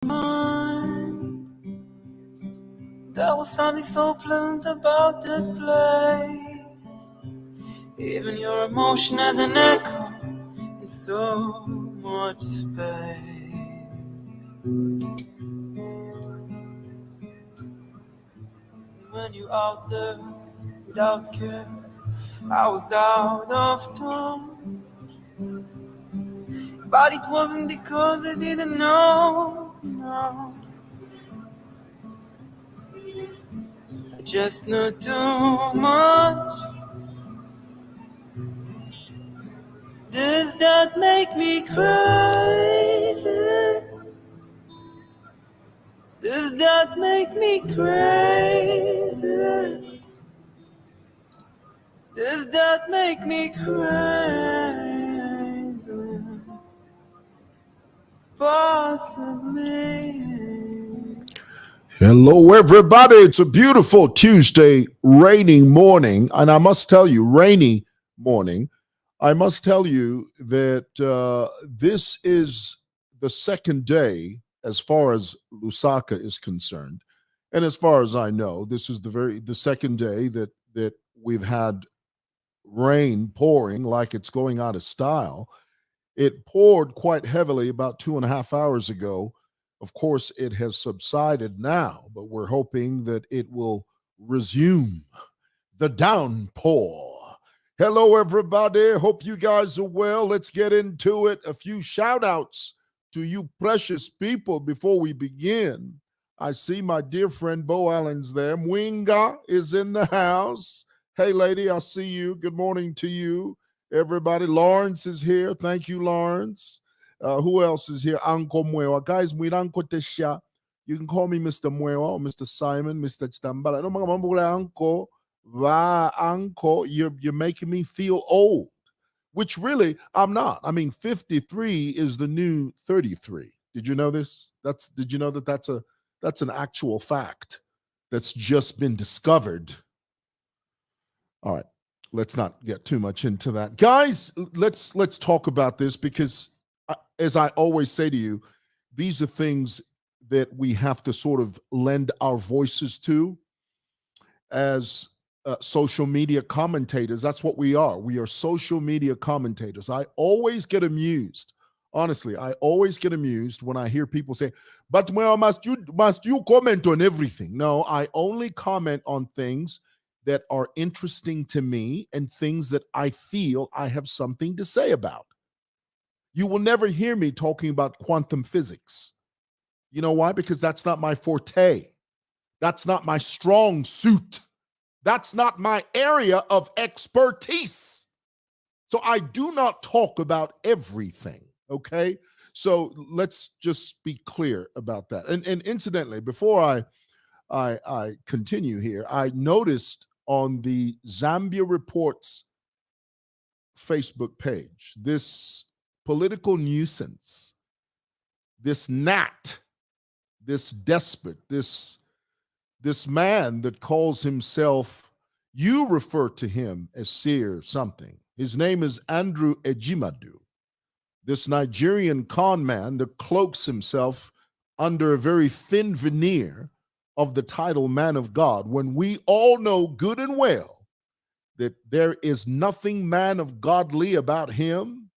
mind. There was something so pleasant about that place. Even your emotion had an echo in so much space. When you out there without care, I was out of tone. But it wasn't because I didn't know, no. I just knew too much. Does that make me crazy? Does that make me crazy? Does that make me crazy? Possibly. Hello, everybody. It's a beautiful Tuesday, rainy morning. And I must tell you, rainy morning. I must tell you that this is the second day, as far as Lusaka is concerned. And as far as I know, this is the second day that we've had rain pouring like it's going out of style. It poured quite heavily about 2.5 hours ago. Of course, it has subsided now, but we're hoping that it will resume the downpour. Hello, everybody. Hope you guys are well. Let's get into it. A few shout outs to you precious people before we begin. I see my dear friend Bo Allen's there. Mwinga is in the house. Hey, lady, I see you. Good morning to you. Everybody, Lawrence is here. Thank you, Lawrence. Who else is here? Anko Mwewa. Guys, Mwiranko Tesha. You can call me Mr. Mwewa or Mr. Simon, Mr. Chitambala. No, Anko. Va, Anko. You're making me feel old, which really I'm not. I mean, 53 is the new 33. Did you know this? Did you know that that's an actual fact that's just been discovered? All right. Let's not get too much into that. Guys, let's talk about this because as I always say to you, these are things that we have to sort of lend our voices to as social media commentators. That's what we are. We are social media commentators. I always get amused. Honestly, I always get amused when I hear people say, but well, must you comment on everything? No, I only comment on things that are interesting to me and things that I feel I have something to say about. You will never hear me talking about quantum physics. You know why? Because that's not my forte. That's not my strong suit. That's not my area of expertise. So I do not talk about everything, okay? So let's just be clear about that. And incidentally, before I continue here, I noticed on the Zambia Reports Facebook page, this political nuisance, this gnat, this despot, this man that calls himself, you refer to him as Seer something. His name is Andrew Ejimadu, this Nigerian con man that cloaks himself under a very thin veneer of the title man of God, when we all know good and well that there is nothing man of godly about him.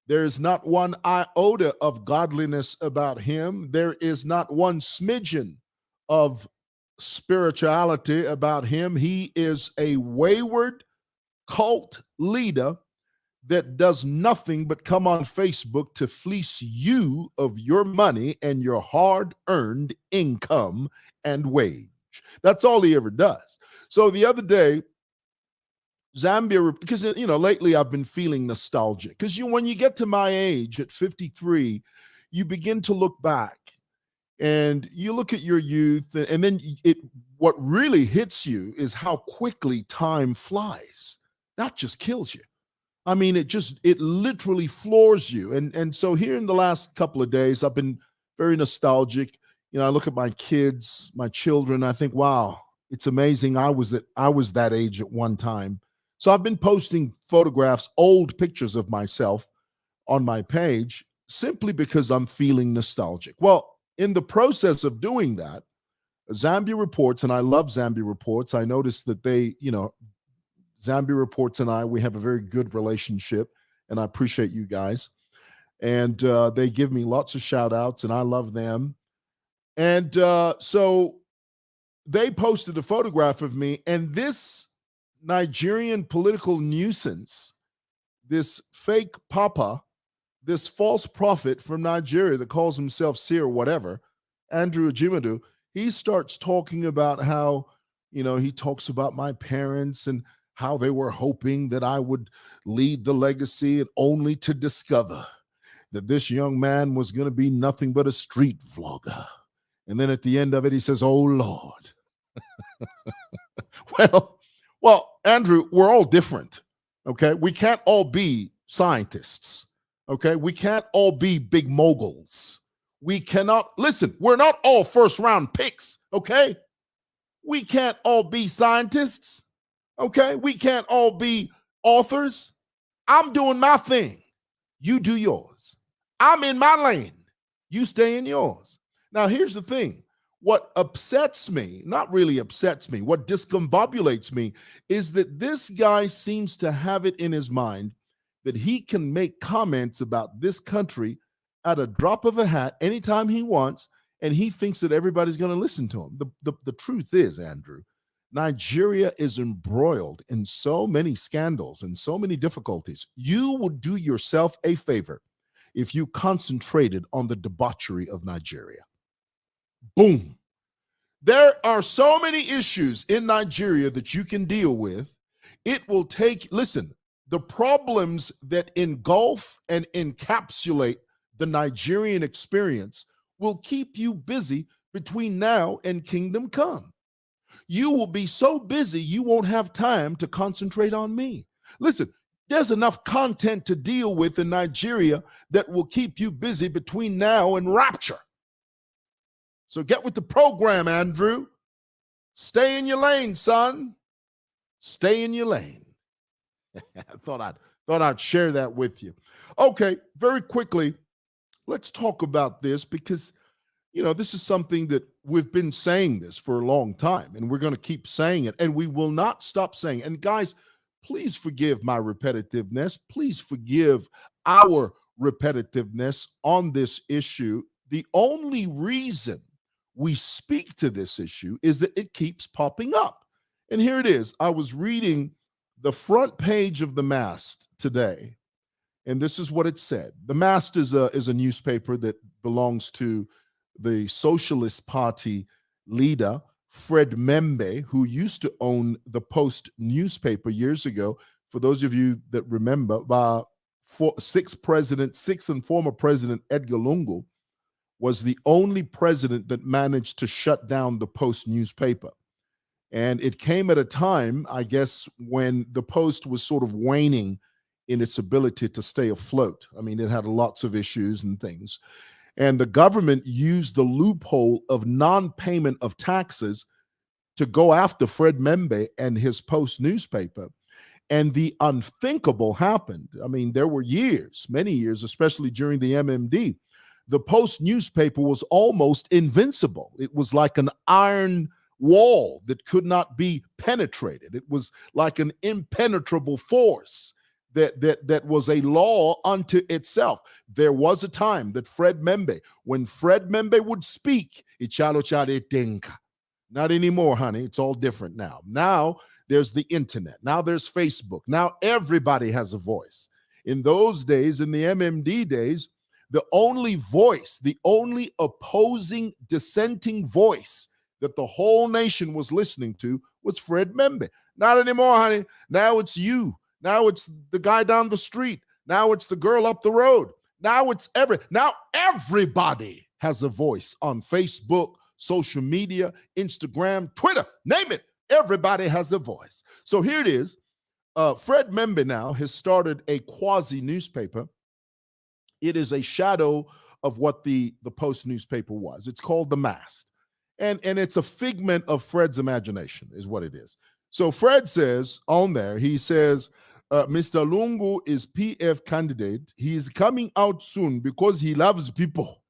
There is not one iota of godliness about him. There is not one smidgen of spirituality about him. He is a wayward cult leader that does nothing but come on Facebook to fleece you of your money and your hard-earned income and wage. That's all he ever does. So the other day, Zambia, because, lately I've been feeling nostalgic. Because when you get to my age at 53, you begin to look back and you look at your youth, and then what really hits you is how quickly time flies. That just kills you. I mean, it literally floors you. And so here in the last couple of days, I've been very nostalgic. I look at my kids, my children, I think, wow, it's amazing. I was that age at one time. So I've been posting photographs, old pictures of myself on my page, simply because I'm feeling nostalgic. Well, in the process of doing that, Zambia Reports, and I love Zambia Reports. I noticed that Zambia Reports and I, we have a very good relationship, and I appreciate you guys. And they give me lots of shout outs, and I love them. And so they posted a photograph of me, and this Nigerian political nuisance, this fake papa, this false prophet from Nigeria that calls himself seer or whatever, Andrew Ajimadu, he starts talking about how, he talks about my parents and how they were hoping that I would lead the legacy, and only to discover that this young man was going to be nothing but a street vlogger. And then at the end of it, he says, "Oh, Lord." Well, Andrew, we're all different, okay? We can't all be scientists, okay? We can't all be big moguls. We cannot, listen, we're not all first-round picks, okay? We can't all be scientists, okay? We can't all be authors. I'm doing my thing. You do yours. I'm in my lane. You stay in yours. Now, here's the thing. What upsets me, not really upsets me, what discombobulates me is that this guy seems to have it in his mind that he can make comments about this country at a drop of a hat anytime he wants, and he thinks that everybody's going to listen to him. The truth is, Andrew, Nigeria is embroiled in so many scandals and so many difficulties. You would do yourself a favor if you concentrated on the debauchery of Nigeria. Boom. There are so many issues in Nigeria that you can deal with. It will take, listen, the problems that engulf and encapsulate the Nigerian experience will keep you busy between now and kingdom come. You will be so busy you won't have time to concentrate on me. Listen, there's enough content to deal with in Nigeria that will keep you busy between now and rapture. So get with the program, Andrew. Stay in your lane, son. Stay in your lane. I thought I'd share that with you. Okay, very quickly, let's talk about this because, this is something that we've been saying this for a long time, and we're going to keep saying it, and we will not stop saying it. And guys, please forgive my repetitiveness. Please forgive our repetitiveness on this issue. The only reason we speak to this issue is that it keeps popping up. And here it is. I was reading the front page of the Mast today, and this is what it said. The Mast is a newspaper that belongs to the Socialist Party leader, Fred Membe, who used to own the Post newspaper years ago. For those of you that remember, sixth and former President Edgar Lungu was the only president that managed to shut down the Post newspaper. And it came at a time, I guess, when the Post was sort of waning in its ability to stay afloat. I mean, it had lots of issues and things. And the government used the loophole of non-payment of taxes to go after Fred Membe and his Post newspaper. And the unthinkable happened. I mean, there were many years, especially during the MMD, the Post newspaper was almost invincible. It was like an iron wall that could not be penetrated. It was like an impenetrable force that was a law unto itself. There was a time that when Fred Membe would speak, not anymore, honey. It's all different now. Now there's the internet. Now there's Facebook. Now everybody has a voice. In those days, in the MMD days, the only voice, the only opposing, dissenting voice that the whole nation was listening to was Fred Membe. Not anymore, honey. Now it's you. Now it's the guy down the street. Now it's the girl up the road. Now everybody has a voice on Facebook, social media, Instagram, Twitter, name it. Everybody has a voice. So here it is. Fred Membe now has started a quasi newspaper. It is a shadow of what the Post newspaper was. It's called the Mast. And it's a figment of Fred's imagination is what it is. So Fred says on there, he says, Mr. Lungu is PF candidate. He is coming out soon because he loves people.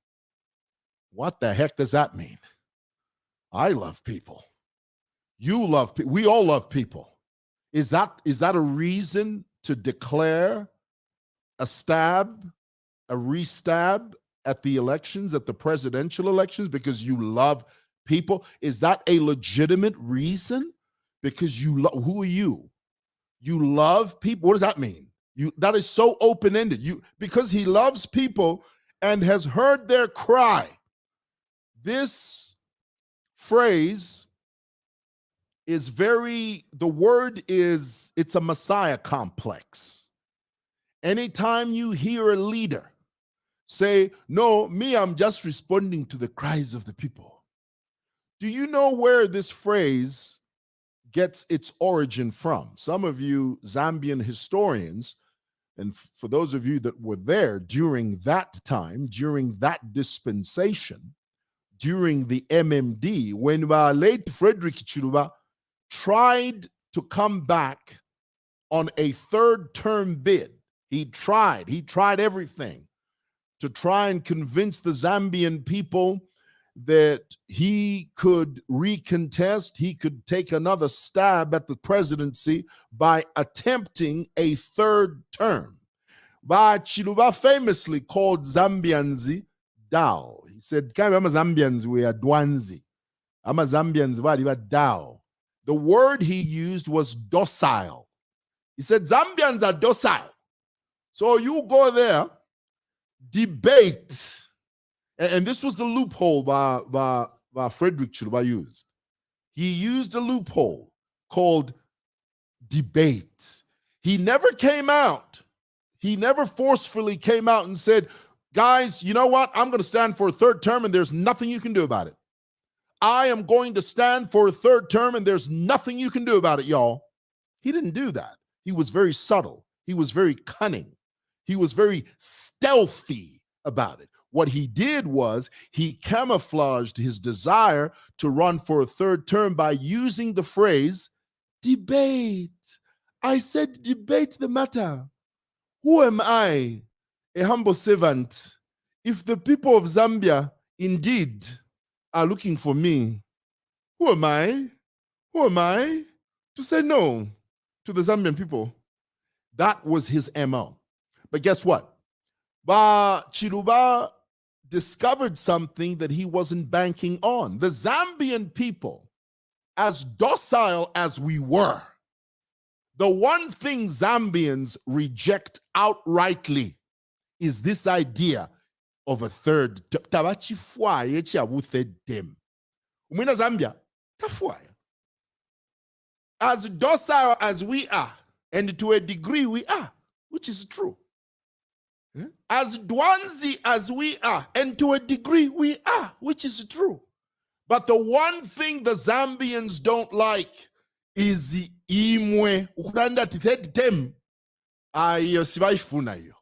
What the heck does that mean? I love people. You love people. We all love people. Is that a reason to declare a restab at the elections, at the presidential elections, because you love people? Is that a legitimate reason? Because who are you? You love people. What does that mean? That is so open-ended. Because he loves people and has heard their cry. This phrase is the word is, it's a Messiah complex. Anytime you hear a leader say, no, me, I'm just responding to the cries of the people. Do you know where this phrase gets its origin from? Some of you Zambian historians, and for those of you that were there during that time, during that dispensation, during the MMD, when late Frederick Chiluba tried to come back on a third-term bid. He tried everything to try and convince the Zambian people that he could recontest, he could take another stab at the presidency by attempting a third term. But Chiluba famously called Zambians Dao. He said, Zambians we are Dwanzi. Zambians were Dao. The word he used was docile. He said, Zambians are docile. So you go there, debate. And this was the loophole by Frederick Chiluba used. He used a loophole called debate. He never came out. He never forcefully came out and said, guys, you know what? I'm going to stand for a third term and there's nothing you can do about it. I am going to stand for a third term and there's nothing you can do about it, y'all. He didn't do that. He was very subtle. He was very cunning. He was very stealthy about it. What he did was he camouflaged his desire to run for a third term by using the phrase, debate. I said, debate the matter. Who am I, a humble servant, if the people of Zambia indeed are looking for me? Who am I? Who am I to say no to the Zambian people? That was his MO. But guess what? Chiluba discovered something that he wasn't banking on. The Zambian people, as docile as we were, the one thing Zambians reject outrightly is this idea of a third. Zambia, as docile as we are, and to a degree we are, which is true. As Dwanzi as we are, and to a degree we are, which is true. But the one thing the Zambians don't like is imwe ukuranda third term. Ayo sibaifuna yo.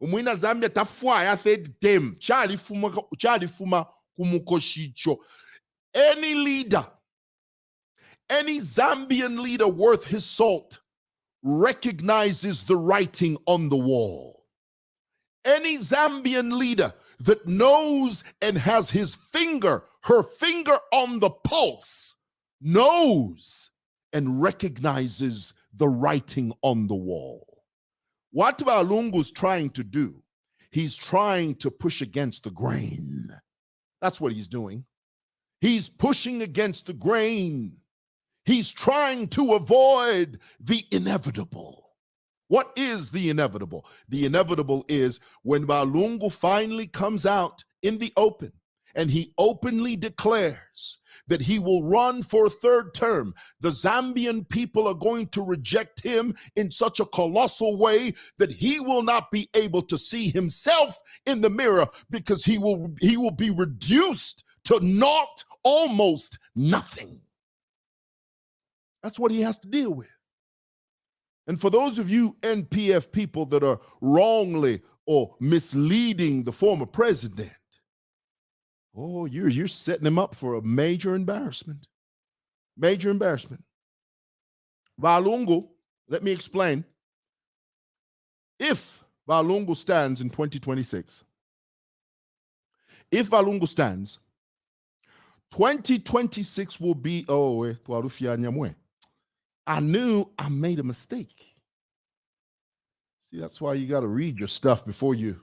Umwina Zambia tafwaya third term. Chalifuma kumukoshicho. Any leader, any Zambian leader worth his salt recognizes the writing on the wall. Any Zambian leader that knows and has her finger on the pulse, knows and recognizes the writing on the wall. What Lungu's trying to do, he's trying to push against the grain. That's what he's doing. He's pushing against the grain. He's trying to avoid the inevitable. What is the inevitable? The inevitable is when Lungu finally comes out in the open and he openly declares that he will run for a third term, the Zambian people are going to reject him in such a colossal way that he will not be able to see himself in the mirror because he will be reduced to naught, almost nothing. That's what he has to deal with. And for those of you NPF people that are wrongly or misleading the former president, oh, you're setting him up for a major embarrassment. Major embarrassment. Lungu, let me explain. If Lungu stands in 2026, If Lungu stands, 2026 will be, I knew I made a mistake. See, that's why you got to read your stuff before you.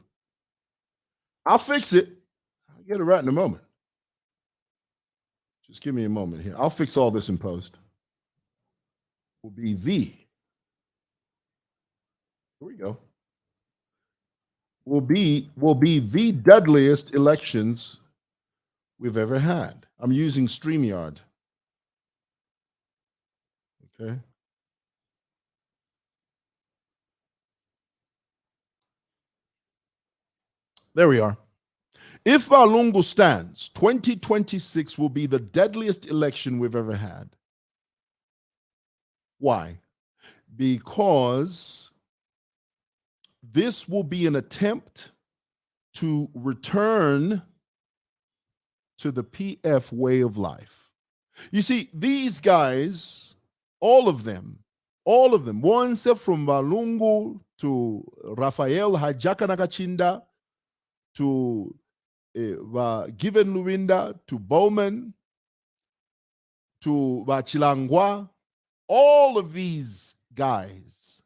I'll fix it. I'll get it right in a moment. Just give me a moment here. I'll fix all this in post. Will be V. Here we go. Will be the deadliest elections we've ever had. I'm using StreamYard. Okay. There we are. If Lungu stands, 2026 will be the deadliest election we've ever had. Why? Because this will be an attempt to return to the PF way of life. You see, these guys, all of them, one set from Lungu to Rafael Hajaka Nakachinda to Given Luwinda to Bowman to Chilangwa, all of these guys,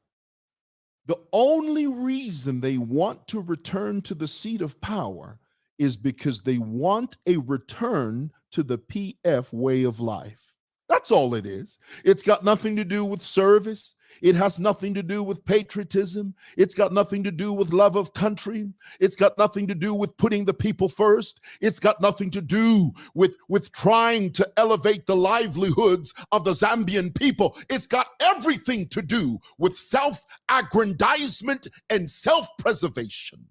the only reason they want to return to the seat of power is because they want a return to the PF way of life. That's all it is. It's got nothing to do with service. It has nothing to do with patriotism. It's got nothing to do with love of country. It's got nothing to do with putting the people first. It's got nothing to do with trying to elevate the livelihoods of the Zambian people. It's got everything to do with self-aggrandizement and self-preservation.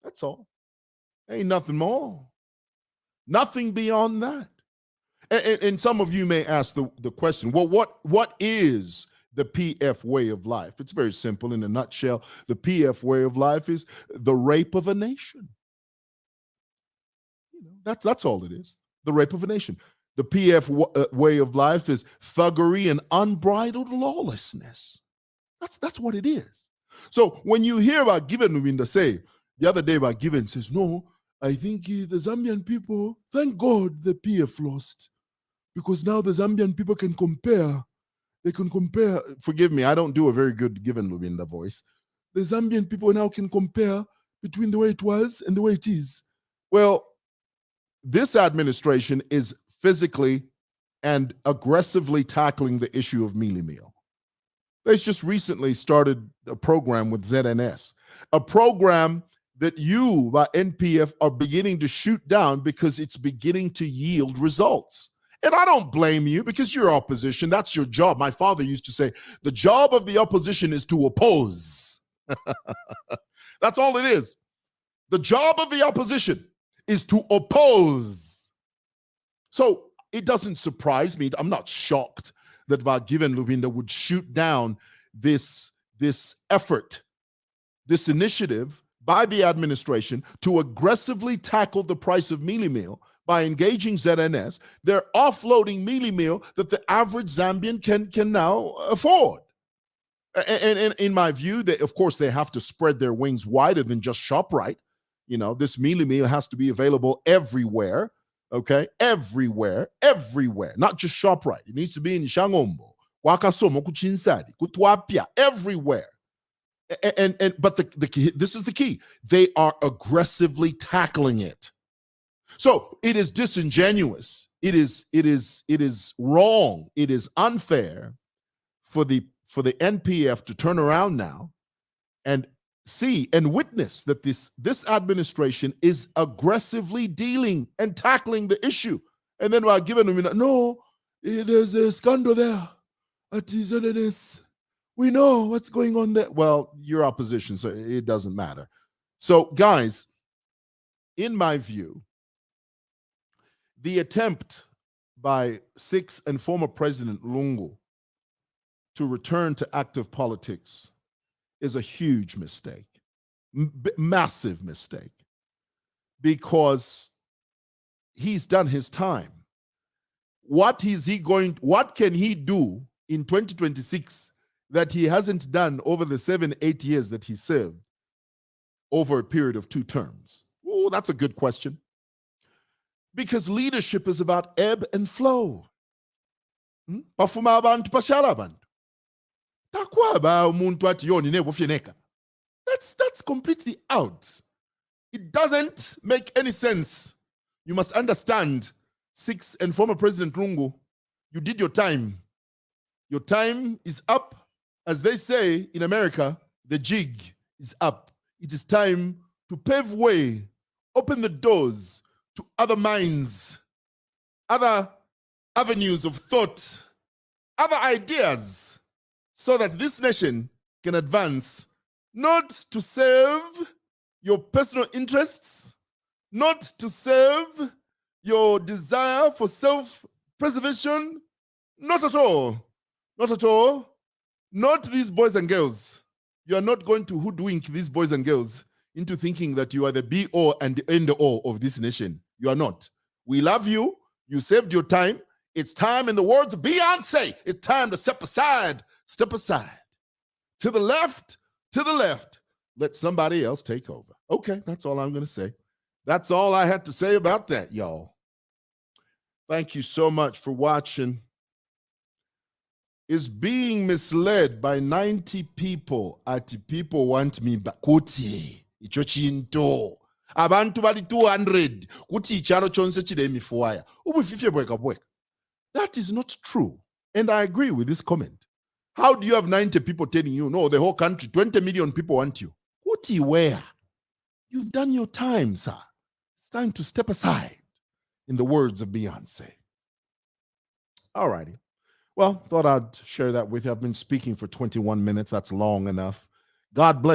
That's all. Ain't nothing more. Nothing beyond that. And some of you may ask the question, well, what is the PF way of life? It's very simple. In a nutshell, the PF way of life is the rape of a nation. That's all it is, the rape of a nation. The PF way of life is thuggery and unbridled lawlessness. That's what it is. So when you hear about Given Nuwinda say, the other day about Given says, no, I think the Zambian people, thank God the PF lost. Because now the Zambian people can compare. They can compare. Forgive me, I don't do a very good Given Luwinda voice. The Zambian people now can compare between the way it was and the way it is. Well, this administration is physically and aggressively tackling the issue of mealie meal. They just recently started a program with ZNS, a program that you, by NPF, are beginning to shoot down because it's beginning to yield results. And I don't blame you because you're opposition. That's your job. My father used to say, the job of the opposition is to oppose. That's all it is. The job of the opposition is to oppose. So it doesn't surprise me. I'm not shocked that Given Luwinda would shoot down this effort, this initiative by the administration to aggressively tackle the price of mealie meal. By engaging ZNS, they're offloading mealie meal that the average Zambian can now afford. And in my view, of course, they have to spread their wings wider than just ShopRite. This mealie meal has to be available everywhere, okay? Everywhere, not just ShopRite. It needs to be in Shangombo, Wakasomo, Kuchinsadi, Kutwapia, everywhere. But this is the key. They are aggressively tackling it. So it is disingenuous. It is wrong. It is unfair for the NPF to turn around now and see and witness that this administration is aggressively dealing and tackling the issue. And then while giving them, no, there's a scandal there at ZNS. We know what's going on there. Well, you're opposition, so it doesn't matter. So, guys, in my view, the attempt by and former President Lungu to return to active politics is a huge mistake, massive mistake, because he's done his time. What can he do in 2026 that he hasn't done over the 7-8 years that he served over a period of 2 terms? Oh, that's a good question. Because leadership is about ebb and flow. Pafuma abantu pashala abantu. Takwaba umuntu athi yoni nebufyeneka. That's completely out. It doesn't make any sense. You must understand, Six and former President Lungu, you did your time. Your time is up. As they say in America, the jig is up. It is time to pave way, open the doors to other minds, other avenues of thought, other ideas, so that this nation can advance, not to serve your personal interests, not to serve your desire for self-preservation, not at all. Not at all. Not these boys and girls. You are not going to hoodwink these boys and girls into thinking that you are the be-all and the end-all of this nation. You are not. We love you. You saved your time. It's time, in the words of Beyonce, it's time to step aside. Step aside. To the left, let somebody else take over. Okay, that's all I'm going to say. That's all I had to say about that, y'all. Thank you so much for watching. Is being misled by 90 people at people want me back. Kuti, icho chinto. Abantu bali 200. Kuti icharo chonse chide mifuaya. Ubufifye bweka bweka. That is not true. And I agree with this comment. How do you have 90 people telling you, no, the whole country, 20 million people want you? Kuti where? You've done your time, sir. It's time to step aside, in the words of Beyonce. All righty. Well, thought I'd share that with you. I've been speaking for 21 minutes. That's long enough. God bless you.